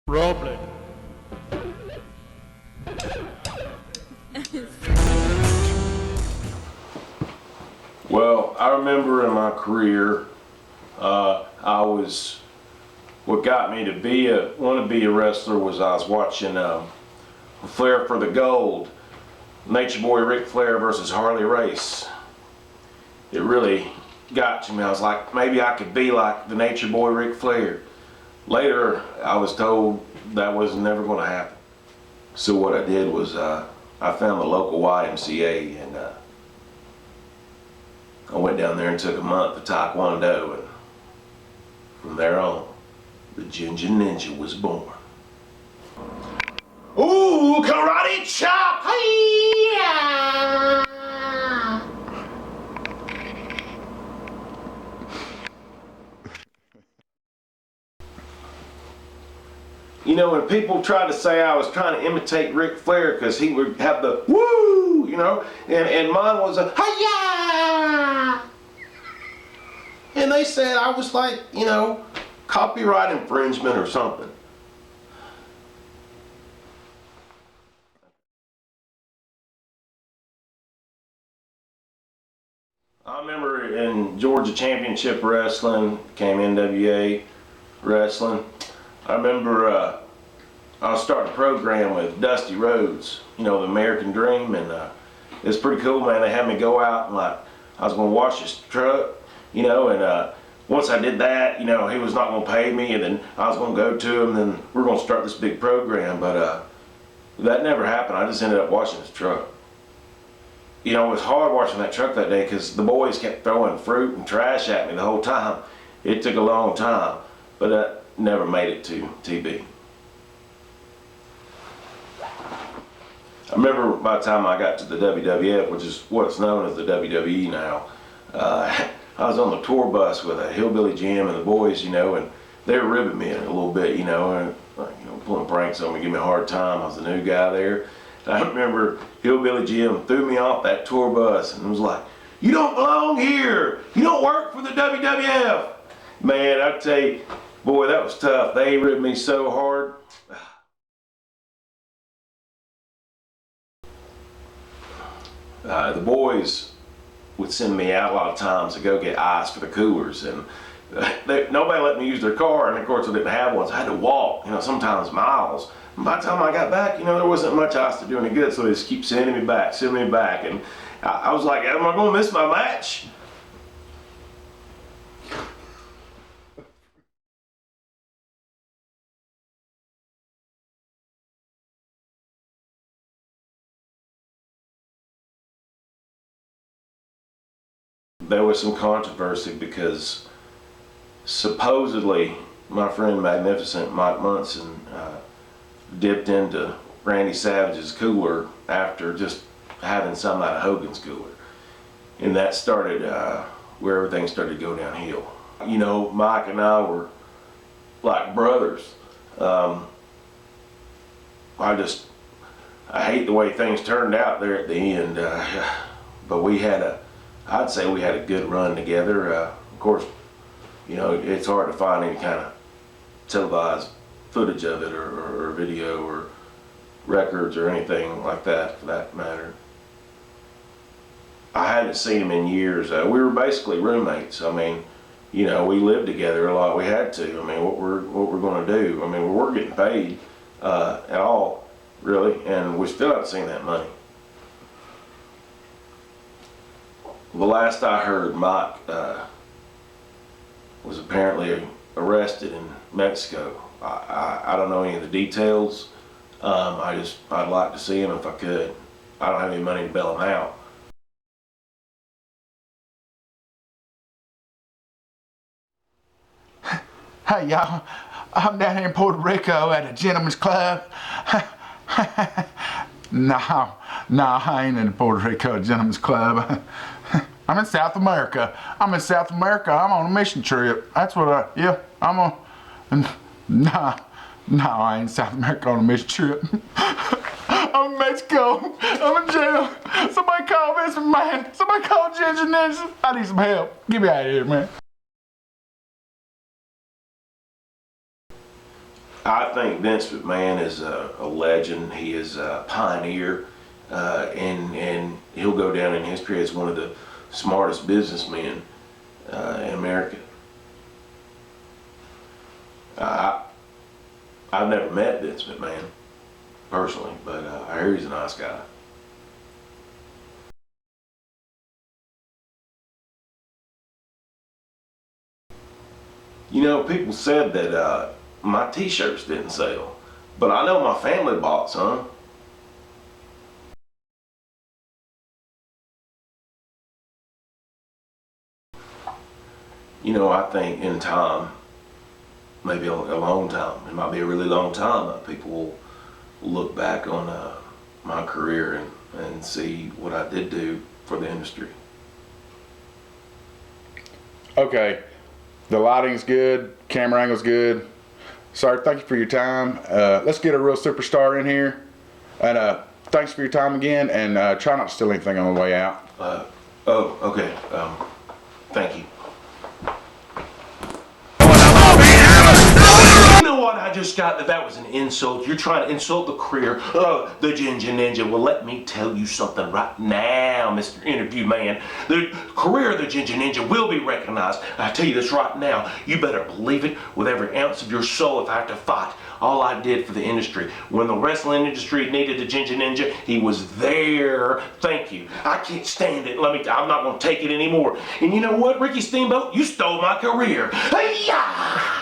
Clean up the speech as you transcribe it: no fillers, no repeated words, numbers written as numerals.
Roleplay. Well, I remember in my career, what got me to want to be a wrestler was I was watching Flair for the Gold, Nature Boy Ric Flair versus Harley Race. It really got to me. I was like, maybe I could be like the Nature Boy Ric Flair. Later, I was told that was never going to happen. So what I did was I found the local YMCA and I went down there and took a month of Taekwondo, and from there on, the GINJA Ninja was born. Ooh, karate chop! Hi-ya! You know, when people tried to say I was trying to imitate Ric Flair because he would have the woo, you know, and mine was a hi-ya! And they said I was like, you know, copyright infringement or something. I remember in Georgia Championship Wrestling, came NWA Wrestling. I remember I was starting a program with Dusty Rhodes, you know, the American Dream, and it was pretty cool, man. They had me go out and like, I was gonna wash his truck, you know, and once I did that, you know, he was not gonna pay me, and then I was gonna go to him, and then we're gonna start this big program, but that never happened. I just ended up washing his truck. You know, it was hard washing that truck that day because the boys kept throwing fruit and trash at me the whole time. It took a long time, but that never made it to TV. I remember by the time I got to the WWF, which is what's known as the WWE now, I was on the tour bus with a Hillbilly Jim and the boys, you know, and they were ribbing me a little bit, you know, and pulling pranks on me, giving me a hard time. I was the new guy there. And I remember Hillbilly Jim threw me off that tour bus and was like, "You don't belong here. You don't work for the WWF." Man, I tell you, boy, that was tough. They ribbed me so hard. The boys would send me out a lot of times to go get ice for the coolers, and nobody let me use their car, and of course I didn't have one, so I had to walk, you know, sometimes miles. And by the time I got back, you know, there wasn't much ice to do any good, so they just keep sending me back, and I was like, am I going to miss my match? There was some controversy because supposedly my friend Magnificent Mike Munson dipped into Randy Savage's cooler after just having some out of Hogan's cooler, and that started where everything started to go downhill. You know, Mike and I were like brothers. I hate the way things turned out there at the end, but I'd say we had a good run together. Of course, you know, it's hard to find any kind of televised footage of it or video or records or anything like that for that matter. I hadn't seen him in years. We were basically roommates. I mean, you know, we lived together a lot. We had to. I mean, what we're going to do? I mean, we weren't getting paid at all, really, and we still haven't seen that money. The last I heard, Mike was apparently arrested in Mexico. I don't know any of the details. I'd like to see him if I could. I don't have any money to bail him out. Hey y'all, I'm down here in Puerto Rico at a gentleman's club. No, I ain't in Puerto Rico at a gentleman's club. I'm in South America. I'm on a mission trip. That's what no, I ain't in South America on a mission trip. I'm in Mexico. I'm in jail. Somebody call this man. Somebody call GINJA Ninja. I need some help. Get me out of here, man. I think Vince McMahon is a legend. He is a pioneer, and he'll go down in history as one of the smartest businessmen in America. I've never met Vince McMahon personally, but I hear he's a nice guy. You know, people said that my t-shirts didn't sell, but I know my family bought some. You know, I think in time, maybe a long time, it might be a really long time, people will look back on my career and see what I did do for the industry. Okay, the lighting's good, camera angle's good. Sir, thank you for your time. Let's get a real superstar in here. And thanks for your time again, and try not to steal anything on the way out. Oh, okay. Thank you. You know what? I just got that was an insult. You're trying to insult the career of the Ginger Ninja. Well, let me tell you something right now, Mr. Interview Man. The career of the Ginger Ninja will be recognized. I tell you this right now. You better believe it with every ounce of your soul. If I have to fight, all I did for the industry. When the wrestling industry needed the Ginger Ninja, he was there. Thank you. I can't stand it. I'm not going to take it anymore. And you know what, Ricky Steamboat? You stole my career. Hey-ya!